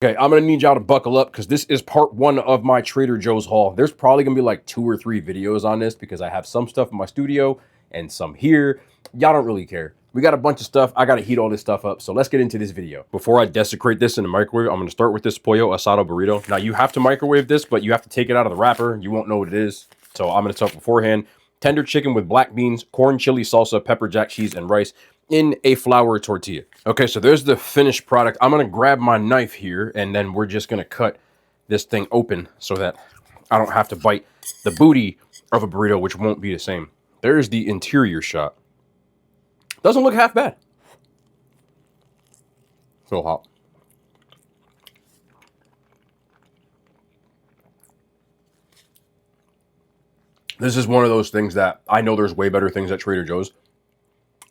Okay, I'm gonna need y'all to buckle up because this is part one of my Trader Joe's haul. There's probably gonna be like 2 or 3 videos on this because I have some stuff in my studio and some here. Y'all don't really care. We got a bunch of stuff. I gotta heat all this stuff up. So let's get into this video. Before I desecrate this in the microwave, I'm gonna start with this pollo asado burrito. Now you have to microwave this, but you have to take it out of the wrapper. You won't know what it is. So I'm gonna talk beforehand. Tender chicken with black beans, corn chili salsa, pepper jack cheese, and rice in a flour tortilla. Okay, so there's the finished product. I'm gonna grab my knife here and then we're just gonna cut this thing open so that I don't have to bite the booty of a burrito, which won't be the same. There's the interior shot. Doesn't look half bad. So hot. This is one of those things that I know there's way better things at Trader Joe's.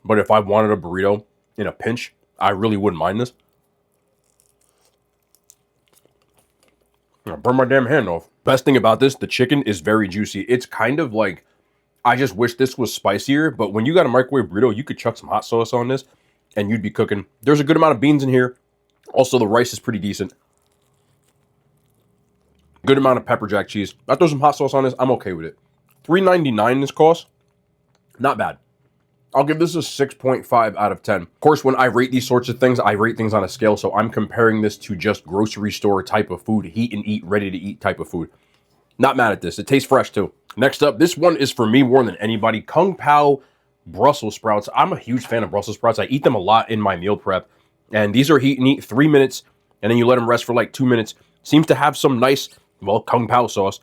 But if I wanted a burrito in a pinch, I really wouldn't mind this. I'll burn my damn hand off. Best thing about this, the chicken is very juicy. It's kind of like, I just wish this was spicier, but when you got a microwave burrito, you could chuck some hot sauce on this and you'd be cooking. There's a good amount of beans in here. Also, the rice is pretty decent. Good amount of pepper jack cheese. I throw some hot sauce on this. I'm okay with it. $3.99 this cost. Not bad. I'll give this a 6.5 out of 10. Of course, when I rate these sorts of things, I rate things on a scale, so I'm comparing this to just grocery store type of food, heat and eat, ready to eat type of food. Not mad at this. It tastes fresh too. Next up, this one is for me more than anybody. Kungpow Brussels sprouts. I'm a huge fan of Brussels sprouts. I eat them a lot in my meal prep. And these are heat and eat 3 minutes, and then you let them rest for like 2 minutes. Seems to have some nice, well, Kungpow sauce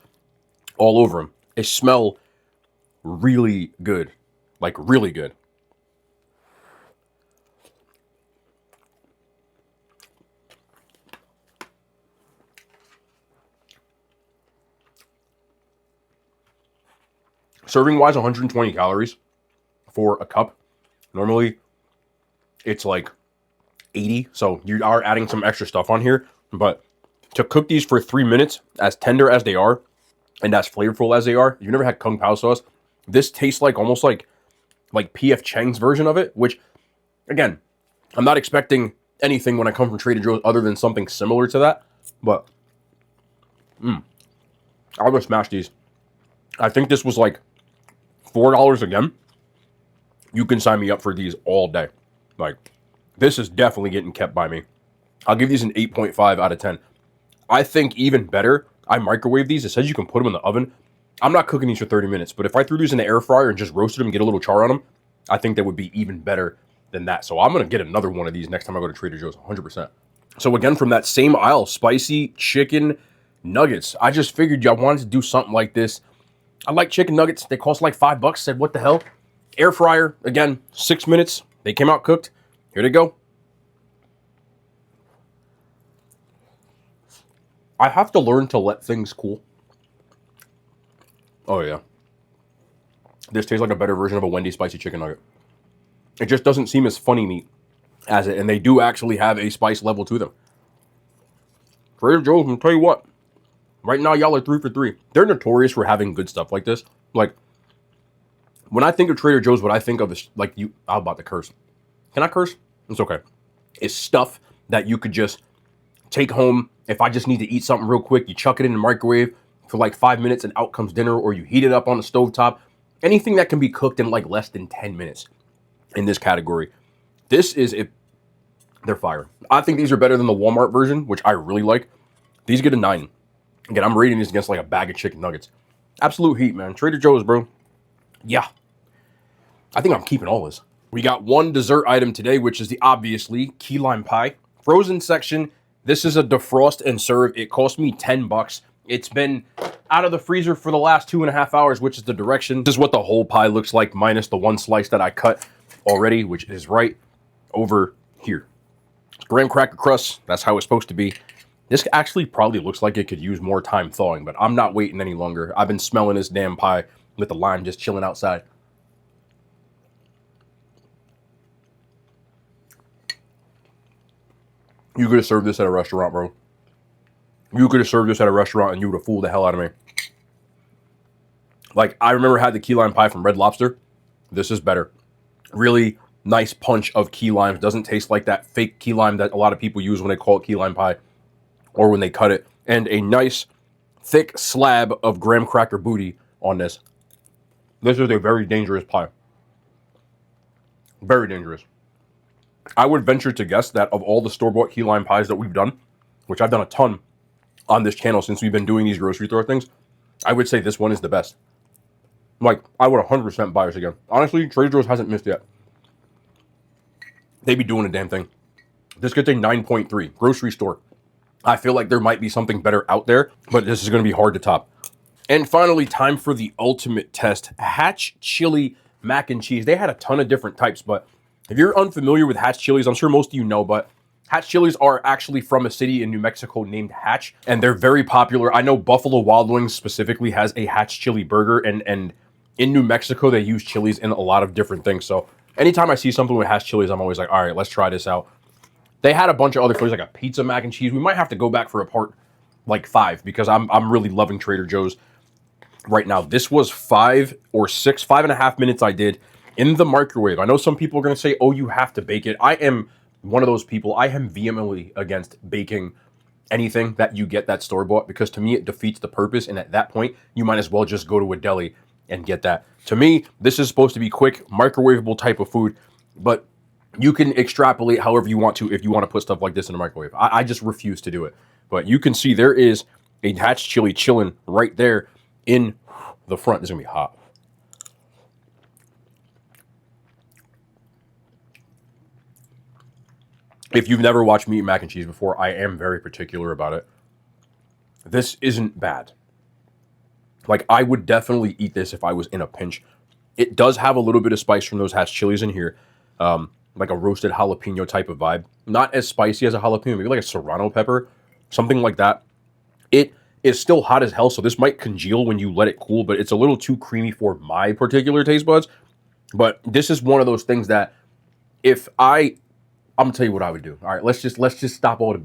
all over them. They smell really good. Like, really good. Serving wise, 120 calories for a cup. Normally, it's like 80. So you are adding some extra stuff on here. But to cook these for 3 minutes, as tender as they are, and as flavorful as they are, you've never had Kung Pao sauce. This tastes like almost like P.F. Chang's version of it, which, again, I'm not expecting anything when I come from Trader Joe's other than something similar to that. But, I'm gonna smash these. I think this was like $4 again. You can sign me up for these all day. Like, this is definitely getting kept by me. I'll give these an 8.5 out of 10. I think even better, I microwave these. It says you can put them in the oven. I'm not cooking these for 30 minutes, but if I threw these in the air fryer and just roasted them, get a little char on them, I think that would be even better than that. So I'm going to get another one of these next time I go to Trader Joe's, 100%. So again, from that same aisle, spicy chicken nuggets. I just figured y'all wanted to do something like this. I like chicken nuggets. They cost like $5. Said, what the hell? Air fryer, again, 6 minutes. They came out cooked. Here they go. I have to learn to let things cool. Oh, yeah. This tastes like a better version of a Wendy's spicy chicken nugget. It just doesn't seem as funny meat as it. And they do actually have a spice level to them. Trader Joe's, I'll tell you what. Right now, y'all are 3 for 3. They're notorious for having good stuff like this. Like, when I think of Trader Joe's, what I think of is, like, I'm about to curse. Can I curse? It's okay. It's stuff that you could just take home. If I just need to eat something real quick, you chuck it in the microwave for like 5 minutes and out comes dinner, or you heat it up on the stovetop. Anything that can be cooked in like less than 10 minutes in this category. This is it. They're fire. I think these are better than the Walmart version, which I really like. These get a 9. Again, I'm rating these against like a bag of chicken nuggets. Absolute heat, man. Trader Joe's, bro. Yeah. I think I'm keeping all this. We got one dessert item today, which is the obviously key lime pie. Frozen section. This is a defrost and serve. It cost me $10. It's been out of the freezer for the last 2.5 hours, which is the direction. This is what the whole pie looks like, minus the one slice that I cut already, which is right over here. Graham cracker crust. That's how it's supposed to be. This actually probably looks like it could use more time thawing, but I'm not waiting any longer. I've been smelling this damn pie with the lime just chilling outside. You could have served this at a restaurant, bro. You could have served this at a restaurant and you would have fooled the hell out of me. Like, I remember I had the key lime pie from Red Lobster. This is better. Really nice punch of key lime. Doesn't taste like that fake key lime that a lot of people use when they call it key lime pie. or when they cut it, and a nice thick slab of graham cracker booty on this. This is a very dangerous pie. Very dangerous. I would venture to guess that of all the store-bought key lime pies that we've done, which I've done a ton on this channel since we've been doing these grocery store things, I would say this one is the best. Like, I would 100% buy this again. Honestly, Trader Joe's hasn't missed yet. They be doing a damn thing. This gets a 9.3. Grocery store. I feel like there might be something better out there, but this is going to be hard to top. And finally, time for the ultimate test. Hatch Chili Mac and Cheese. They had a ton of different types, but if you're unfamiliar with Hatch Chilies, I'm sure most of you know, but Hatch Chilies are actually from a city in New Mexico named Hatch, and they're very popular. I know Buffalo Wild Wings specifically has a Hatch Chili burger, and in New Mexico, they use chilies in a lot of different things. So anytime I see something with Hatch Chilies, I'm always like, all right, let's try this out. They had a bunch of other flavors, like a pizza mac and cheese. We might have to go back for a part like 5 because I'm really loving Trader Joe's right now. This was 5.5 minutes I did in the microwave. I know some people are going to say, oh, you have to bake it. I am one of those people. I am vehemently against baking anything that you get that store-bought because to me, it defeats the purpose. And at that point, you might as well just go to a deli and get that. To me, this is supposed to be quick, microwavable type of food, but you can extrapolate however you want to if you want to put stuff like this in a microwave. I just refuse to do it. But you can see there is a Hatch chili chilling right there in the front. This is going to be hot. If you've never watched me eat mac and cheese before, I am very particular about it. This isn't bad. Like, I would definitely eat this if I was in a pinch. It does have a little bit of spice from those Hatch chilies in here. Like a roasted jalapeno type of vibe. Not as spicy as a jalapeno, maybe like a serrano pepper, something like that. It is still hot as hell, so this might congeal when you let it cool, but it's a little too creamy for my particular taste buds. But this is one of those things that if I'm gonna tell you what I would do. All right, let's just stop all the,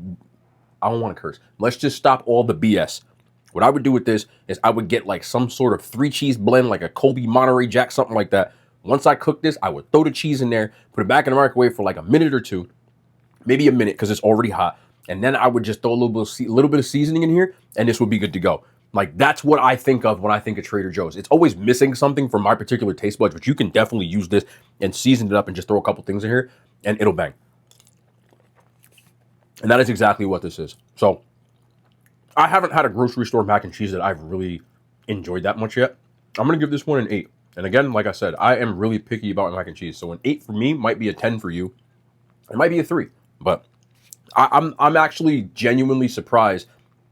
I don't want to curse. Let's just stop all the BS. What I would do with this is I would get like some sort of 3-cheese blend, like a Colby Monterey Jack, something like that. Once I cook this, I would throw the cheese in there, put it back in the microwave for like a minute or two, maybe a minute because it's already hot. And then I would just throw a little bit of seasoning in here, and this would be good to go. Like, that's what I think of when I think of Trader Joe's. It's always missing something from my particular taste buds, but you can definitely use this and season it up and just throw a couple things in here, and it'll bang. And that is exactly what this is. So, I haven't had a grocery store mac and cheese that I've really enjoyed that much yet. I'm going to give this one an 8. And again, like I said, I am really picky about mac and cheese. So an 8 for me might be a 10 for you. It might be a 3. But I'm actually genuinely surprised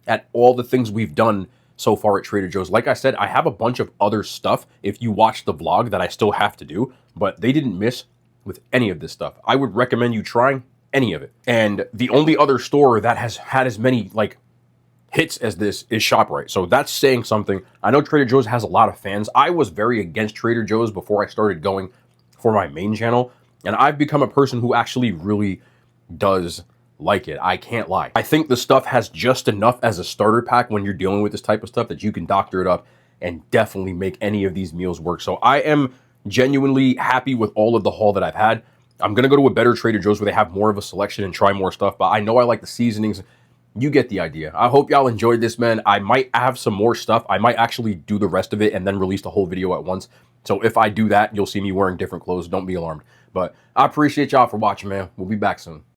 at all the things we've done so far at Trader Joe's. Like I said, I have a bunch of other stuff, if you watch the vlog, that I still have to do. But they didn't miss with any of this stuff. I would recommend you trying any of it. And the only other store that has had as many, like, hits as this is ShopRite. So that's saying something. I know Trader Joe's has a lot of fans. I was very against Trader Joe's before I started going for my main channel. And I've become a person who actually really does like it. I can't lie. I think the stuff has just enough as a starter pack when you're dealing with this type of stuff that you can doctor it up and definitely make any of these meals work. So I am genuinely happy with all of the haul that I've had. I'm going to go to a better Trader Joe's where they have more of a selection and try more stuff. But I know I like the seasonings. You get the idea. I hope y'all enjoyed this, man. I might have some more stuff. I might actually do the rest of it and then release the whole video at once. So if I do that, you'll see me wearing different clothes. Don't be alarmed. But I appreciate y'all for watching, man. We'll be back soon.